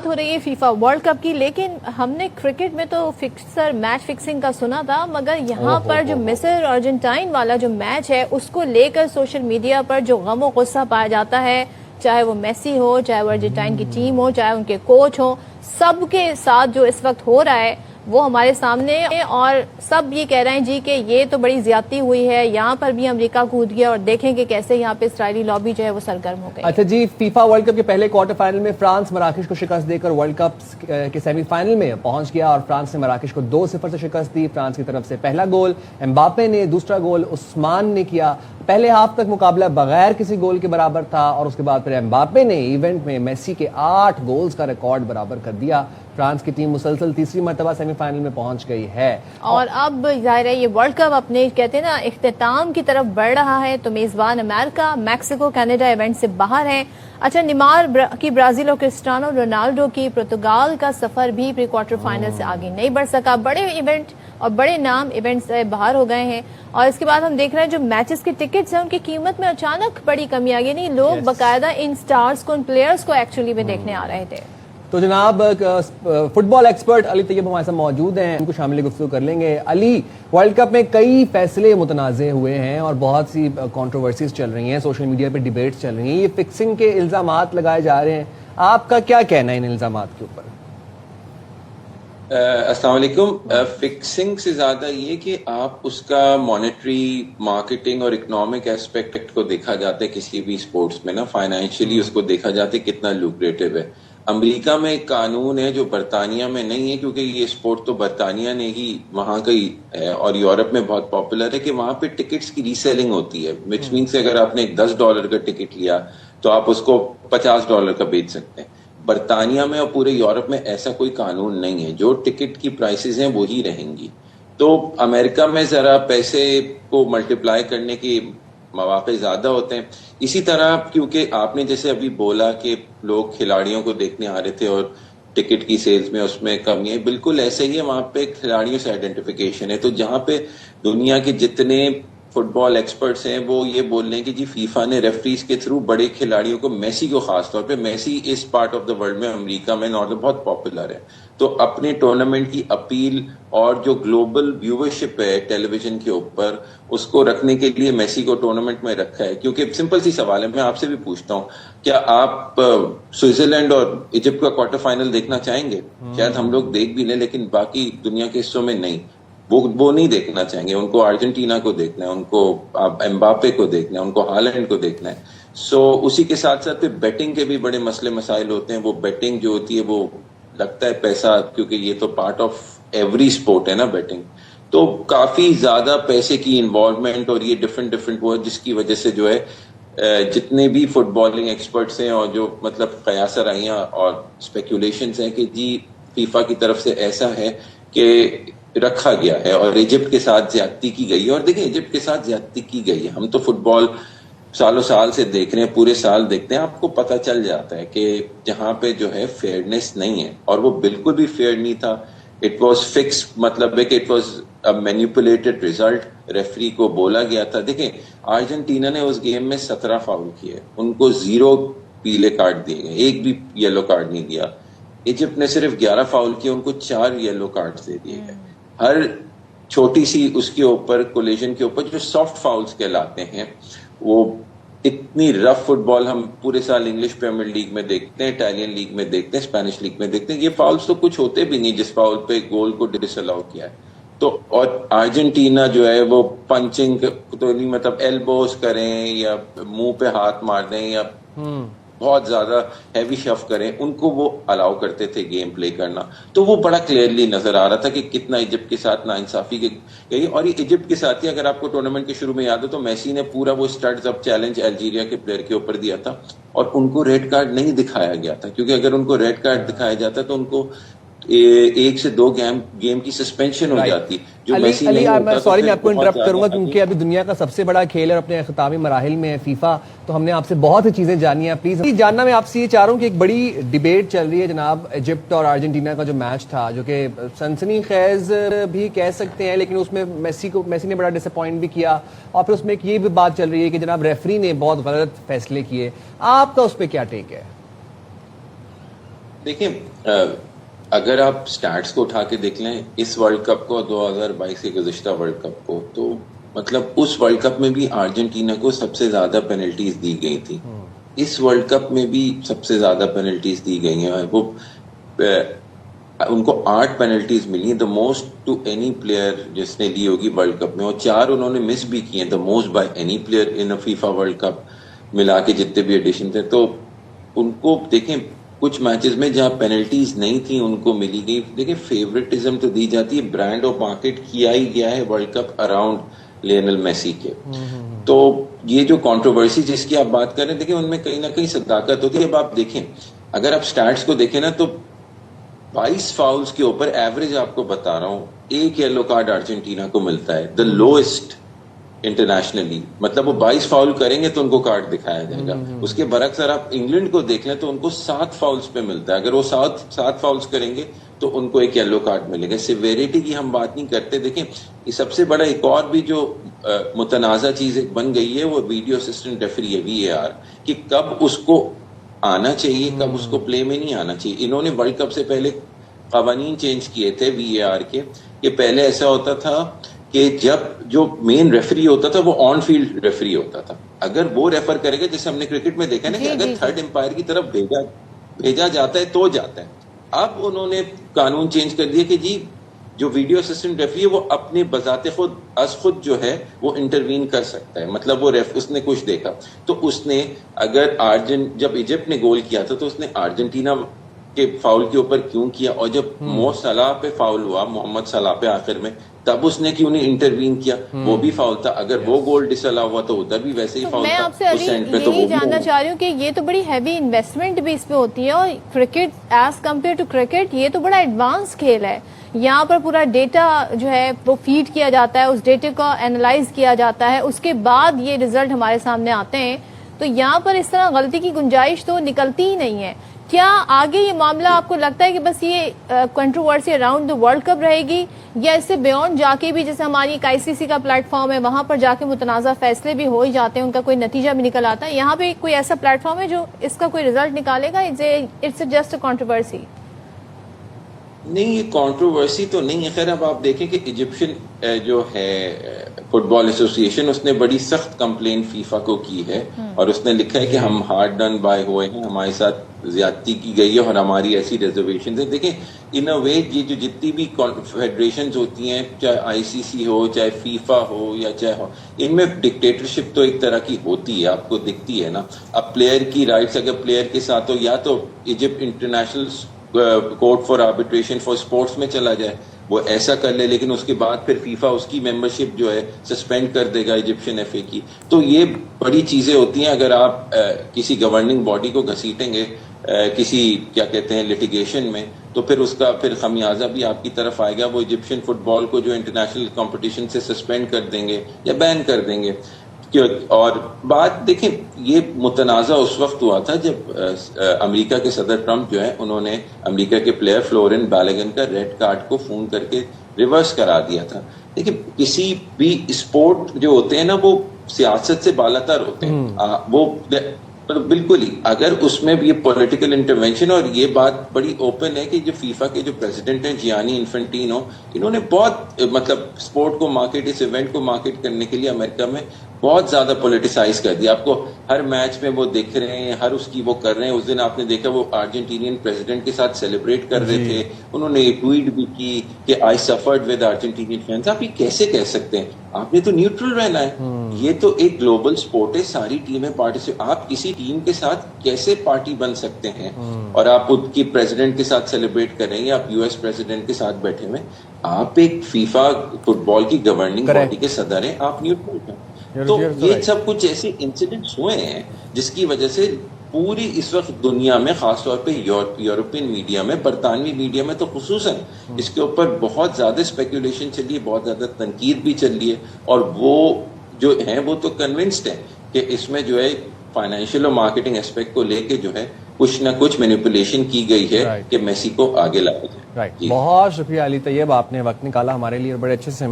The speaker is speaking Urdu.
بات ہو رہی ہے فیفا ورلڈ کپ کی، لیکن ہم نے کرکٹ میں تو فکسر میچ فکسنگ کا سنا تھا، مگر یہاں پر جو مصر ارجنٹائن والا جو میچ ہے اس کو لے کر سوشل میڈیا پر جو غم و غصہ پایا جاتا ہے، چاہے وہ میسی ہو، چاہے وہ ارجنٹائن کی ٹیم ہو، چاہے ان کے کوچ ہو، سب کے ساتھ جو اس وقت ہو رہا ہے وہ ہمارے سامنے، اور سب یہ کہہ رہے ہیں جی کہ یہ تو بڑی زیادتی ہوئی ہے، یہاں پر بھی امریکہ کود گیا، اور دیکھیں کہ کیسے یہاں پہ اسرائیلی لابی جو ہے وہ سرگرم ہو گئی۔ اچھا جی، فیفا ورلڈ کپ کے پہلے کوارٹر فائنل میں فرانس مراکش کو شکست دے کر ورلڈ کپ کے سیمی فائنل میں پہنچ گیا، اور فرانس نے مراکش کو 2-0 سے شکست دی۔ فرانس کی طرف سے پہلا گول امباپے نے، دوسرا گول عثمان نے کیا۔ پہلے ہاف تک مقابلہ بغیر کسی گول کے برابر تھا، اور اس کے بعد پھر امباپے نے ایونٹ میں میسی کے 8 گولز کا ریکارڈ برابر کر دیا۔ فرانس کی ٹیم مسلسل تیسری مرتبہ سیمی فائنل میں پہنچ گئی ہے، اور اب ظاہر ہے یہ ورلڈ کپ اپنے کہتے ہیں نا اختتام کی طرف بڑھ رہا ہے، تو میزبان امریکہ، میکسیکو، کینیڈا ایونٹ سے باہر ہیں۔ اچھا، نیمار کی برازیل اور کرسٹیانو رونالڈو کی پرتگال کا سفر بھی پری کوارٹر فائنل سے آگے نہیں بڑھ سکا۔ بڑے ایونٹ اور بڑے نام ایونٹ سے باہر ہو گئے ہیں، اور اس کے بعد ہم دیکھ رہے ہیں جو میچز کے ٹکٹس ہیں ان کی قیمت میں اچانک بڑی کمی آ گئی، نہیں لوگ باقاعدہ ان سٹارز کو، ان پلیئرز کو ایکچولی میں دیکھنے آ رہے تھے۔ تو جناب فٹ بال ایکسپرٹ علی طیب ہمارے ساتھ موجود ہیں، ان کو شامل گفتگو کر لیں گے۔ علی، ورلڈ کپ میں کئی فیصلے متنازع ہوئے ہیں اور بہت سی کنٹروورسیز چل رہی ہیں، سوشل میڈیا پہ ڈیبیٹس چل رہی ہیں، یہ فکسنگ کے الزامات لگائے جا رہے ہیں، آپ کا کیا کہنا ہے ان الزامات کے اوپر؟ السلام علیکم۔ فکسنگ سے زیادہ یہ کہ آپ اس کا مانیٹری، مارکیٹنگ اور اکنامک ایسپیکٹ کو دیکھا جاتا ہے کسی بھی سپورٹس میں نا، فائنینشلی اس کو دیکھا جاتا ہے کتنا لوکریٹو ہے۔ امریکہ میں ایک قانون ہے جو برطانیہ میں نہیں ہے، کیونکہ یہ سپورٹ تو برطانیہ نے ہی وہاں کا ہی ہے، اور یورپ میں بہت پاپولر ہے، کہ وہاں پہ ٹکٹس کی ری سیلنگ ہوتی ہے، وچ مینس اگر آپ نے $10 کا ٹکٹ لیا تو آپ اس کو $50 کا بیچ سکتے ہیں۔ برطانیہ میں اور پورے یورپ میں ایسا کوئی قانون نہیں ہے، جو ٹکٹ کی پرائسز ہیں وہی رہیں گی۔ تو امریکہ میں ذرا پیسے کو ملٹیپلائی کرنے کی مواقع زیادہ ہوتے ہیں۔ اسی طرح کیونکہ آپ نے جیسے ابھی بولا کہ لوگ کھلاڑیوں کو دیکھنے آ رہے تھے اور ٹکٹ کی سیلز میں اس میں کمی ہے، بالکل ایسے ہی ہے، وہاں پہ کھلاڑیوں سے آئیڈینٹیفیکیشن ہے۔ تو جہاں پہ دنیا کے جتنے فٹ بال ایکسپرٹس ہیں وہ یہ بول رہے ہیں کہ جی فیفا نے ریفریز کے تھرو بڑے کھلاڑیوں کو، میسی کو خاص طور پہ، میسی اس پارٹ آف دا ورلڈ میں، امریکہ میں نارتھ بہت پاپولر ہے، تو اپنے ٹورنامنٹ کی اپیل اور جو گلوبل ویورشپ ہے ٹیلی ویژن کے اوپر، اس کو رکھنے کے لیے میسی کو ٹورنامنٹ میں رکھا ہے۔ کیونکہ سمپل سی سوال ہے، میں آپ سے بھی پوچھتا ہوں، کیا آپ سوئٹزرلینڈ اور ایجپٹ کا کوارٹر فائنل دیکھنا چاہیں گے؟ شاید ہم لوگ دیکھ بھی لیں، لیکن باقی دنیا کے حصوں میں نہیں، وہ نہیں دیکھنا چاہیں گے۔ ان کو ارجنٹینا کو دیکھنا ہے، ان کو امباپے کو دیکھنا ہے، ان کو ہالینڈ کو دیکھنا ہے۔ سو اسی کے ساتھ ساتھ بیٹنگ کے بھی بڑے مسئلے مسائل ہوتے ہیں۔ وہ بیٹنگ جو ہوتی ہے وہ لگتا ہے پیسہ، کیونکہ یہ تو پارٹ آف ایوری سپورٹ ہے نا بیٹنگ، تو کافی زیادہ پیسے کی انوالومنٹ، اور یہ ڈفرینٹ وہ، جس کی وجہ سے جو ہے جتنے بھی فٹ بالنگ ایکسپرٹس ہیں اور جو مطلب قیاس رائیاں اور اسپیکولیشنز ہیں کہ جی فیفا کی طرف سے ایسا ہے کہ رکھا گیا ہے اور ایجپٹ کے ساتھ زیادتی کی گئی ہے۔ اور دیکھیں ایجپٹ کے ساتھ زیادتی کی گئی ہے، ہم تو فٹ بال سالوں سال سے دیکھ رہے ہیں، پورے سال دیکھتے ہیں، آپ کو پتہ چل جاتا ہے کہ جہاں پہ جو ہے فیئرنیس نہیں ہے، اور وہ بالکل بھی فیئر نہیں تھا۔ اٹ واز فکس، مطلب ہے کہ it was manipulated result, referee کو بولا گیا تھا۔ دیکھیں ارجنٹینا نے اس گیم میں 17 فاؤل کیے، ان کو 0 پیلے کارڈ دیے گئے، ایک بھی یلو کارڈ نہیں دیا۔ ایجپٹ نے صرف 11 فاؤل کیے، ان کو 4 یلو کارڈ دے دیے گئے۔ ہر چھوٹی سی اس کے اوپر کولیجن کے اوپر جو سافٹ فاؤلز کہلاتے ہیں، وہ اتنی رف فٹ بال ہم پورے سال انگلش پریمیئر لیگ میں دیکھتے ہیں، اٹالین لیگ میں دیکھتے ہیں، اسپینش لیگ میں دیکھتے ہیں، یہ فاؤلز تو کچھ ہوتے بھی نہیں جس فاؤل پہ گول کو ڈس الاؤ کیا ہے۔ تو اور ارجنٹینا جو ہے وہ پنچنگ تو نہیں، مطلب ایلبوز کریں یا منہ پہ ہاتھ مار دیں یا بہت زیادہ ہیوی شف کریں، ان کو وہ الاؤ کرتے تھے گیم پلے کرنا۔ تو وہ بڑا کلیئرلی نظر آ رہا تھا کہ کتنا ایجپٹ کے ساتھ ناانصافی گئی۔ اور یہ ایجپٹ کے ساتھ ہی اگر آپ کو ٹورنامنٹ کے شروع میں یاد ہو تو میسی نے پورا وہ اسٹارٹز اپ چیلنج الجیریا کے پلیئر کے اوپر دیا تھا، اور ان کو ریڈ کارڈ نہیں دکھایا گیا تھا، کیونکہ اگر ان کو ریڈ کارڈ دکھایا جاتا تو ان کو 1 سے 2 گیم کی سسپینشن ہو جاتی، جو میسی نہیں ہوتا۔ سوری میں آپ کو انٹرپٹ کروں گا، کیونکہ ابھی دنیا کا سب سے بڑا کھیل ہے اور اپنے اختتامی مراحل میں ہے فیفا، تو ہم نے آپ سے بہت سی چیزیں جانی ہیں۔ پلیز جاننا میں آپ سے یہ چاہ رہا ہوں کہ ایک بڑی ڈیبیٹ چل رہی ہے جناب، ایجپٹ اور ارجنٹینا کا جو میچ تھا، جو کہ سنسنی خیز بھی کہہ سکتے ہیں، لیکن اس میں میسی نے بڑا ڈس اپوائنٹ بھی کیا، اور پھر اس میں ایک یہ بھی بات چل رہی ہے کہ جناب ریفری نے بہت غلط فیصلے کیے۔ آپ کا اس پہ کیا ٹیک ہے؟ دیکھیں اگر آپ سٹیٹس کو اٹھا کے دیکھ لیں اس ورلڈ کپ کو 2022 کے گزشتہ ورلڈ کپ کو، تو مطلب اس ورلڈ کپ میں بھی ارجنٹینا کو سب سے زیادہ پینلٹیز دی گئی تھی، اس ورلڈ کپ میں بھی سب سے زیادہ پینلٹیز دی گئی ہیں، وہ ان کو 8 پینلٹیز ملی ہیں، the most to any player جس نے لی ہوگی ورلڈ کپ میں، اور 4 انہوں نے مس بھی کی ہیں، the most by any player in FIFA world cup ملا کے جتنے بھی ایڈیشن تھے. تو ان کو دیکھیں کچھ میچز میں جہاں پینلٹیز نہیں تھیں ان کو ملی گئی. دیکھیں فیوریٹزم تو دی جاتی ہے، برانڈ آف مارکیٹ کیا ہی گیا ہے World Cup around Lionel Messi کے. تو یہ جو کنٹروورسی جس کی آپ بات کر رہے ہیں، دیکھیں ان میں کہیں نہ کہیں صداقت ہوتی ہے. اب آپ دیکھیں اگر آپ سٹیٹس کو دیکھیں نا تو 22 فاؤلز کے اوپر ایوریج آپ کو بتا رہا ہوں 1 یلو کارڈ ارجنٹینا کو ملتا ہے، دا لوئسٹ انٹرنیشنلی. مطلب وہ 22 فاؤل کریں گے تو ان کو کارڈ دکھایا جائے گا. اس کے برعکس اگر آپ انگلینڈ کو دیکھ لیں تو ان کو 7 فاؤلز پہ ملتا ہے، اگر وہ 7 فاؤلز کریں گے تو ان کو 1 یلو کارڈ ملے گا. سیویریٹی کی ہم بات نہیں کرتے. دیکھیں یہ سب سے بڑا ایک اور بھی جو متنازع چیز ایک بن گئی ہے وہ ویڈیو اسسٹنٹ ریفری ہے VAR، کہ کب اس کو آنا چاہیے کب اس کو پلے میں نہیں آنا چاہیے. انہوں نے ورلڈ کپ سے پہلے قوانین چینج کیے تھے VAR کے، کہ پہلے ایسا ہوتا تھا کہ جب جو مین ریفری ہوتا تھا وہ آن فیلڈ ریفری ہوتا تھا، اگر وہ ریفر کرے گا، جیسے ہم نے کرکٹ میں دیکھا نا کہ اگر تھرڈ امپائر کی طرف بھیجا جاتا ہے تو جاتا ہے. اب انہوں نے قانون چینج کر دیا کہ جی جو ویڈیو اسسٹنٹ ریفری ہے وہ اپنے بذات خود جو ہے وہ انٹروین کر سکتا ہے. مطلب وہ اس نے کچھ دیکھا تو اس نے اگر جب ایجپٹ نے گول کیا تھا تو اس نے ارجنٹینا کے فاؤل کے اوپر کیوں کیا، اور جب مو صلاح پہ فاؤل ہوا، محمد صلاح پہ آخر میں، تب اس نے کیوں نہیں انٹروین کیا، وہ بھی فاؤل تھا. اگر وہ گول ڈسالا ہوا تو ادھر بھی ویسے ہی فاؤل تھا. میں آپ سے ابھی یہی جاننا چاہ رہی ہوں کہ یہ تو بڑی ہیوی انویسٹمنٹ بھی اس پہ ہوتی ہے، اور cricket as compare to cricket یہ تو بڑا ایڈوانس کھیل ہے. یہاں پر پورا ڈیٹا جو ہے وہ فیڈ کیا جاتا ہے، اس ڈیٹا کو اینالائز کیا جاتا ہے، اس کے بعد یہ ریزلٹ ہمارے سامنے آتے ہیں. تو یہاں پر اس طرح غلطی کی گنجائش تو نکلتی ہی نہیں ہے. کیا آگے یہ معاملہ آپ کو لگتا ہے کہ بس یہ controversy around the world cup رہے گی، یا اس سے بیونڈ جا کے بھی، جیسے ہماری ایک ICC کا پلیٹ فارم ہے وہاں پر جا کے متنازع فیصلے بھی ہو ہی جاتے ہیں، ان کا کوئی نتیجہ بھی نکل آتا ہے، یہاں پہ کوئی ایسا پلیٹ فارم ہے جو اس کا کوئی ریزلٹ نکالے گا؟ It's just a controversy. نہیں یہ کنٹروورسی تو نہیں ہے. خیر اب آپ دیکھیں کہ ایجپشن جو ہے فٹ بال ایسوسی ایشن، اس نے بڑی سخت کمپلین فیفا کو کی ہے، اور اس نے لکھا ہے کہ ہم ہارڈ ڈن بائی ہوئے ہیں، ہمارے ساتھ زیادتی کی گئی ہے اور ہماری ایسی ریزرویشن ہے. دیکھیں ان اے وے یہ جو جتنی بھی فیڈریشنز ہوتی ہیں، چاہے ICC ہو، چاہے فیفا ہو، یا چاہے ہو، ان میں ڈکٹیٹرشپ تو ایک طرح کی ہوتی ہے، آپ کو دکھتی ہے نا. اب پلیئر کی رائٹس اگر پلیئر کے ساتھ ہو، یا تو Egypt international court for arbitration for sports میں چلا جائے، وہ ایسا کر لے، لیکن اس کے بعد پھر فیفا اس کی ممبرشپ جو ہے سسپینڈ کر دے گا ایجپشن FA کی. تو یہ بڑی چیزیں ہوتی ہیں. اگر آپ کسی گورننگ باڈی کو گھسیٹیں گے کسی کیا کہتے ہیں لٹیگیشن میں، تو پھر اس کا پھر خمیازہ بھی آپ کی طرف آئے گا. وہ ایجپشن فٹ بال کو جو انٹرنیشنل کمپٹیشن سے سسپینڈ کر دیں گے یا بین کر دیں گے. اور بات دیکھیں یہ متنازع اس وقت ہوا تھا جب امریکہ کے صدر ٹرمپ جو ہے انہوں نے امریکہ کے پلیئر فلورن بیلگن کا ریڈ کارڈ کو فون کر کے ریورس کرا دیا تھا. دیکھیں کسی بھی اسپورٹ جو ہوتے ہیں نا وہ سیاست سے بالاتر ہوتے ہیں. وہ بالکل ہی اگر اس میں بھی یہ پولیٹیکل انٹرونشن، اور یہ بات بڑی اوپن ہے کہ جو فیفا کے جو پریزیڈنٹ ہیں جیانی انفنٹینو، انہوں نے بہت مطلب اسپورٹ کو مارکیٹ، اس ایونٹ کو مارکیٹ کرنے کے لیے امریکہ میں بہت زیادہ پولیٹیسائز کر دیا. آپ کو ہر میچ میں وہ دیکھ رہے ہیں، ہر اس کی وہ کر رہے ہیں. اس دن آپ نے دیکھا وہ ارجنٹینین پریزیڈنٹ کے ساتھ سیلیبریٹ کر رہے تھے. انہوں نے ایک ٹویٹ بھی کی کہ آئی سفرڈ ود ارجنٹینین فینس. آپ یہ کیسے کہہ سکتے ہیں؟ آپ نے تو نیوٹرل رہنا ہے. یہ تو ایک گلوبل سپورٹ ہے، ساری ٹیمیں پارٹیسپیٹ. آپ کسی ٹیم کے ساتھ کیسے پارٹی بن سکتے ہیں اور آپ خود کی پریزیڈنٹ کے ساتھ سیلیبریٹ کر رہے ہیں، یا آپ US پریزیڈنٹ کے ساتھ بیٹھے ہوئے؟ آپ ایک فیفا فٹ بال کی گورننگ باڈی کے صدر ہیں، آپ نیوٹرل ہیں. تو یہ سب کچھ ایسے انسیڈنٹس ہوئے ہیں جس کی وجہ سے پوری اس وقت دنیا میں، خاص طور پہ یورپین میڈیا میں، برطانوی میڈیا میں تو خصوصاً اس کے اوپر بہت زیادہ اسپیکولیشن چل رہی ہے، بہت زیادہ تنقید بھی چل رہی ہے. اور وہ جو ہیں وہ تو کنونسڈ ہیں کہ اس میں جو ہے فائنینشیل اور مارکیٹنگ اسپیکٹ کو لے کے جو ہے کچھ نہ کچھ مینیپولیشن کی گئی ہے کہ میسی کو آگے لایا جائے. بہت شکریہ علی طیب، آپ نے وقت نکالا ہمارے لیے اور بڑے اچھے سے